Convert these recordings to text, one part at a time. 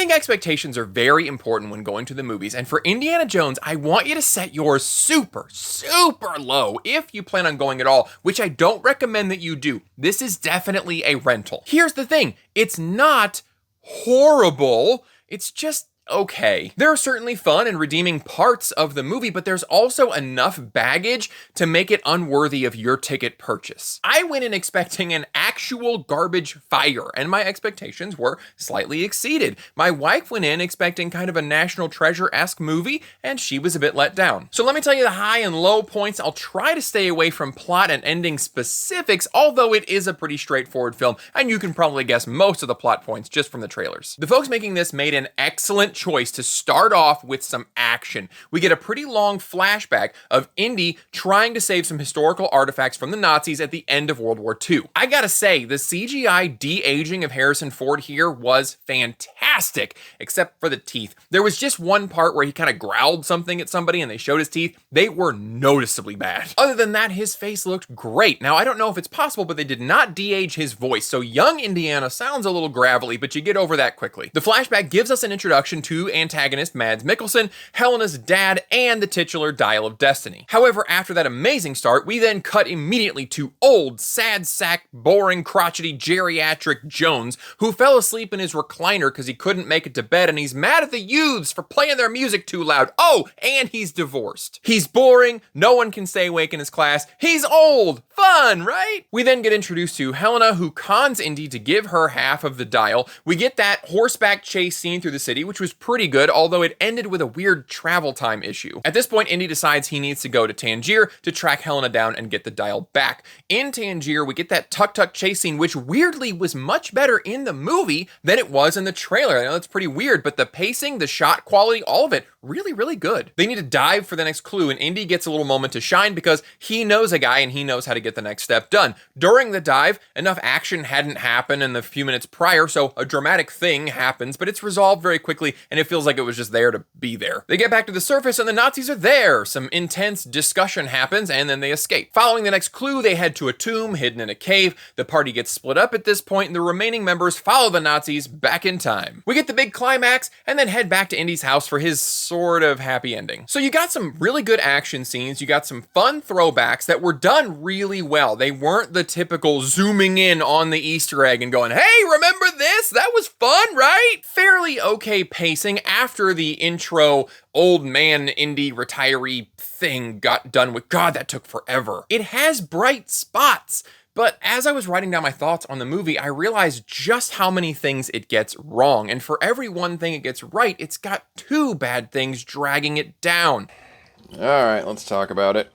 Setting expectations are very important when going to the movies, and for Indiana Jones, I want you to set yours super, super low if you plan on going at all, which I don't recommend that you do. This is definitely a rental. Here's the thing, it's not horrible, it's just okay. There are certainly fun and redeeming parts of the movie, but there's also enough baggage to make it unworthy of your ticket purchase. I went in expecting an actual garbage fire, and my expectations were slightly exceeded. My wife went in expecting kind of a National Treasure-esque movie, and she was a bit let down. So let me tell you the high and low points. I'll try to stay away from plot and ending specifics, although it is a pretty straightforward film, and you can probably guess most of the plot points just from the trailers. The folks making this made an excellent choice to start off with some action. We get a pretty long flashback of Indy trying to save some historical artifacts from the Nazis at the end of World War II. I gotta say, the CGI de-aging of Harrison Ford here was fantastic, except for the teeth. There was just one part where he kind of growled something at somebody and they showed his teeth. They were noticeably bad. Other than that, his face looked great. Now, I don't know if it's possible, but they did not de-age his voice, so young Indiana sounds a little gravelly, but you get over that quickly. The flashback gives us an introduction to antagonist Mads Mikkelsen, Helena's dad, and the titular Dial of Destiny. However, after that amazing start, we then cut immediately to old, sad sack, boring, crotchety, geriatric Jones, who fell asleep in his recliner because he couldn't make it to bed, and he's mad at the youths for playing their music too loud. Oh, and he's divorced. He's boring, no one can stay awake in his class, he's old! Fun, right? We then get introduced to Helena, who cons Indy to give her half of the dial. We get that horseback chase scene through the city, which was pretty good, although it ended with a weird travel time issue. At this point, Indy decides he needs to go to Tangier to track Helena down and get the dial back. In Tangier, we get that tuk-tuk chase scene, which weirdly was much better in the movie than it was in the trailer. I know that's pretty weird, but the pacing, the shot quality, all of it, really, really good. They need to dive for the next clue, and Indy gets a little moment to shine because he knows a guy and he knows how to get the next step done. During the dive, enough action hadn't happened in the few minutes prior, so a dramatic thing happens, but it's resolved very quickly, and it feels like it was just there to be there. They get back to the surface, and the Nazis are there. Some intense discussion happens, and then they escape. Following the next clue, they head to a tomb hidden in a cave. The party gets split up at this point, and the remaining members follow the Nazis back in time. We get the big climax, and then head back to Indy's house for his sort of happy ending. So you got some really good action scenes, you got some fun throwbacks that were done really well. They weren't the typical zooming in on the Easter egg and going, hey, remember this? That was fun, right? Fairly okay pacing after the intro old man Indy retiree thing got done with. God, that took forever. It has bright spots, but as I was writing down my thoughts on the movie, I realized just how many things it gets wrong. And for every one thing it gets right, it's got two bad things dragging it down. All right, let's talk about it.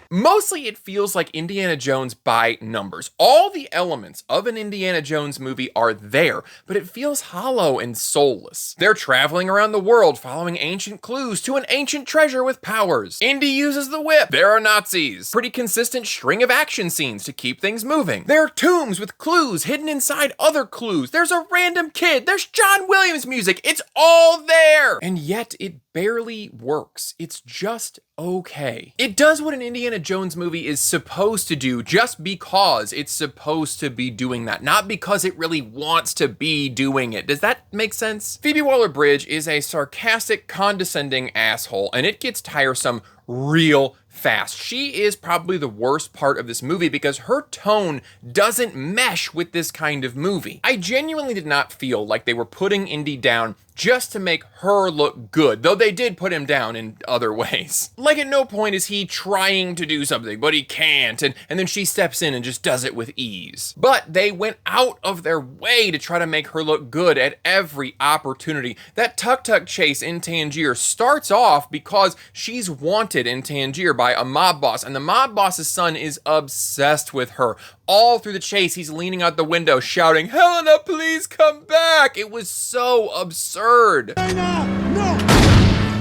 Mostly it feels like Indiana Jones by numbers. All the elements of an Indiana Jones movie are there, but it feels hollow and soulless. They're traveling around the world following ancient clues to an ancient treasure with powers. Indy uses the whip. There are Nazis. Pretty consistent string of action scenes to keep things moving. There are tombs with clues hidden inside other clues. There's a random kid. There's John Williams music. It's all there. And yet it barely works. It's just okay. It does what an Indiana Jones movie is supposed to do just because it's supposed to be doing that, not because it really wants to be doing it. Does that make sense? Phoebe Waller-Bridge is a sarcastic, condescending asshole, and it gets tiresome real fast. She is probably the worst part of this movie because her tone doesn't mesh with this kind of movie. I genuinely did not feel like they were putting Indy down just to make her look good, though they did put him down in other ways. Like at no point is he trying to do something, but he can't, and then she steps in and just does it with ease. But they went out of their way to try to make her look good at every opportunity. That tuk-tuk chase in Tangier starts off because she's wanted in Tangier by a mob boss, and the mob boss's son is obsessed with her. All through the chase, he's leaning out the window shouting, "Helena, please come back!" It was so absurd. Helena! No!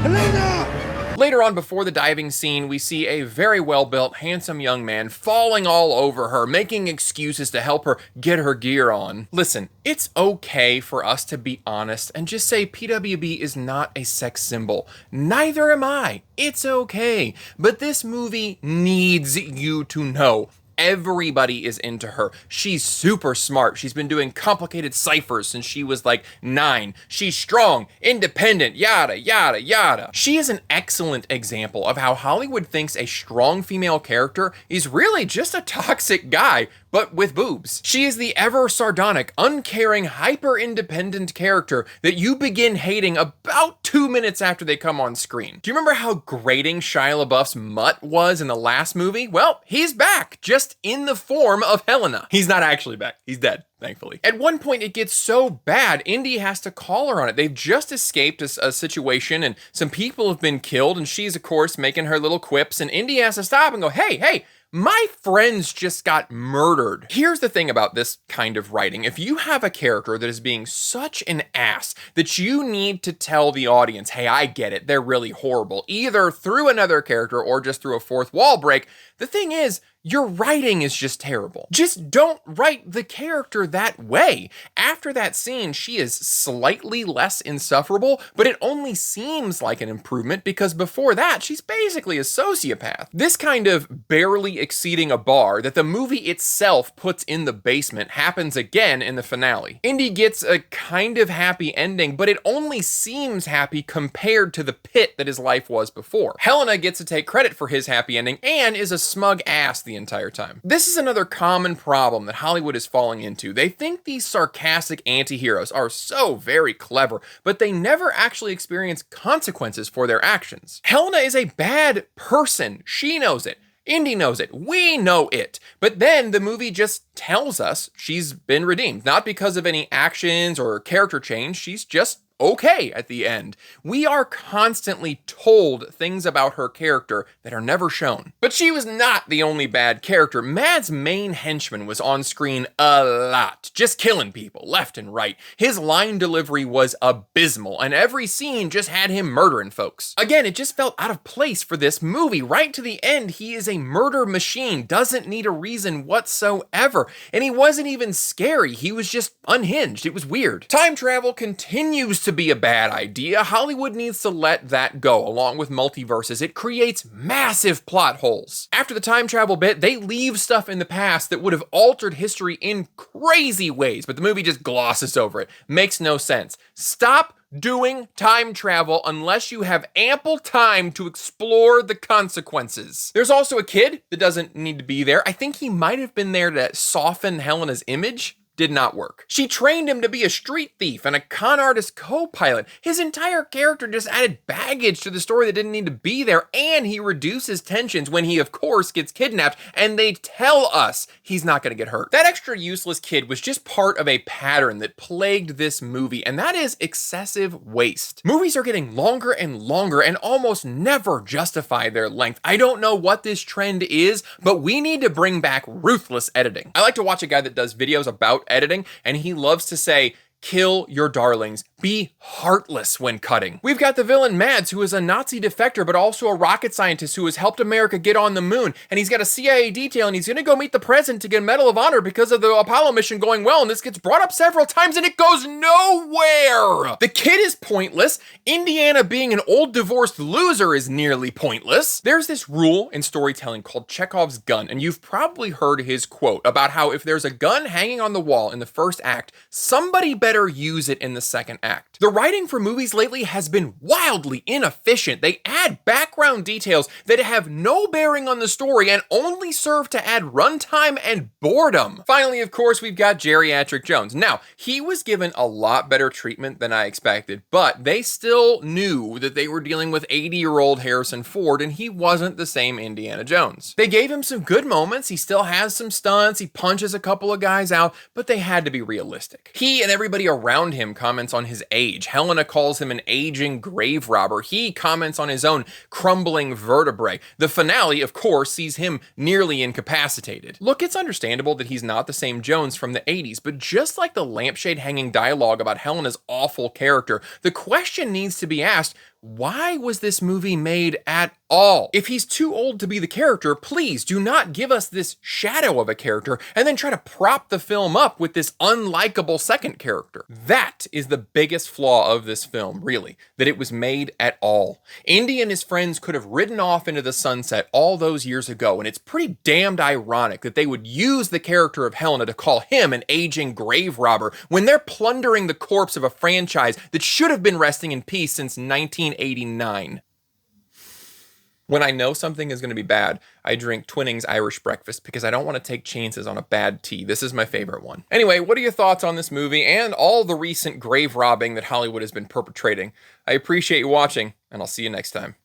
Helena! Later on, before the diving scene, we see a very well-built, handsome young man falling all over her, making excuses to help her get her gear on. Listen, it's okay for us to be honest and just say PWB is not a sex symbol. Neither am I. It's okay. But this movie needs you to know Everybody is into her. She's super smart. She's been doing complicated ciphers since she was like 9. She's strong, independent, yada, yada, yada. She is an excellent example of how Hollywood thinks a strong female character is really just a toxic guy, but with boobs. She is the ever sardonic, uncaring, hyper-independent character that you begin hating about 2 minutes after they come on screen. Do you remember how grating Shia LaBeouf's mutt was in the last movie? Well, he's back, just in the form of Helena. He's not actually back. He's dead, thankfully. At one point, it gets so bad, Indy has to call her on it. They've just escaped a situation, and some people have been killed, and she's, of course, making her little quips, and Indy has to stop and go, hey, my friends just got murdered. Here's the thing about this kind of writing. If you have a character that is being such an ass that you need to tell the audience, hey, I get it, they're really horrible, either through another character or just through a fourth wall break, the thing is, your writing is just terrible. Just don't write the character that way. After that scene, she is slightly less insufferable, but it only seems like an improvement because before that, she's basically a sociopath. This kind of barely exceeding a bar that the movie itself puts in the basement happens again in the finale. Indy gets a kind of happy ending, but it only seems happy compared to the pit that his life was before. Helena gets to take credit for his happy ending and is a smug ass the entire time. This is another common problem that Hollywood is falling into. They think these sarcastic anti-heroes are so very clever, but they never actually experience consequences for their actions. Helena is a bad person. She knows it. Indy knows it. We know it. But then the movie just tells us she's been redeemed. Not because of any actions or character change. She's just okay at the end. We are constantly told things about her character that are never shown. But she was not the only bad character. Mads' main henchman was on screen a lot, just killing people left and right. His line delivery was abysmal, and every scene just had him murdering folks. Again, it just felt out of place for this movie. Right to the end, he is a murder machine, doesn't need a reason whatsoever, and he wasn't even scary. He was just unhinged. It was weird. Time travel continues to be a bad idea. Hollywood needs to let that go, along with multiverses. It creates massive plot holes. After the time travel bit, they leave stuff in the past that would have altered history in crazy ways, but the movie just glosses over it. Makes no sense. Stop doing time travel unless you have ample time to explore the consequences. There's also a kid that doesn't need to be there. I think he might have been there to soften Helena's image. Did not work. She trained him to be a street thief and a con artist co-pilot. His entire character just added baggage to the story that didn't need to be there, and he reduces tensions when he, of course, gets kidnapped, and they tell us he's not gonna get hurt. That extra useless kid was just part of a pattern that plagued this movie, and that is excessive waste. Movies are getting longer and longer and almost never justify their length. I don't know what this trend is, but we need to bring back ruthless editing. I like to watch a guy that does videos about editing, and he loves to say, kill your darlings. Be heartless when cutting. We've got the villain Mads, who is a Nazi defector, but also a rocket scientist who has helped America get on the moon. And he's got a CIA detail, and he's gonna go meet the president to get a Medal of Honor because of the Apollo mission going well. And this gets brought up several times, and it goes nowhere. The kid is pointless. Indiana being an old divorced loser is nearly pointless. There's this rule in storytelling called Chekhov's gun, and you've probably heard his quote about how if there's a gun hanging on the wall in the first act, somebody better use it in the second act. The writing for movies lately has been wildly inefficient. They add background details that have no bearing on the story and only serve to add runtime and boredom. Finally, of course, we've got Geriatric Jones. Now, he was given a lot better treatment than I expected, but they still knew that they were dealing with 80-year-old Harrison Ford, and he wasn't the same Indiana Jones. They gave him some good moments. He still has some stunts. He punches a couple of guys out, but they had to be realistic. He and everybody around him comments on his age. Helena calls him an aging grave robber. He comments on his own crumbling vertebrae. The finale, of course, sees him nearly incapacitated. Look, it's understandable that he's not the same Jones from the 80s, but just like the lampshade hanging dialogue about Helena's awful character, the question needs to be asked, why was this movie made at all? If he's too old to be the character, please do not give us this shadow of a character and then try to prop the film up with this unlikable second character. That is the biggest flaw of this film, really, that it was made at all. Indy and his friends could have ridden off into the sunset all those years ago, and it's pretty damned ironic that they would use the character of Helena to call him an aging grave robber when they're plundering the corpse of a franchise that should have been resting in peace since 1989. When I know something is going to be bad, I drink Twinings Irish Breakfast because I don't want to take chances on a bad tea. This is my favorite one. Anyway, what are your thoughts on this movie and all the recent grave robbing that Hollywood has been perpetrating? I appreciate you watching, and I'll see you next time.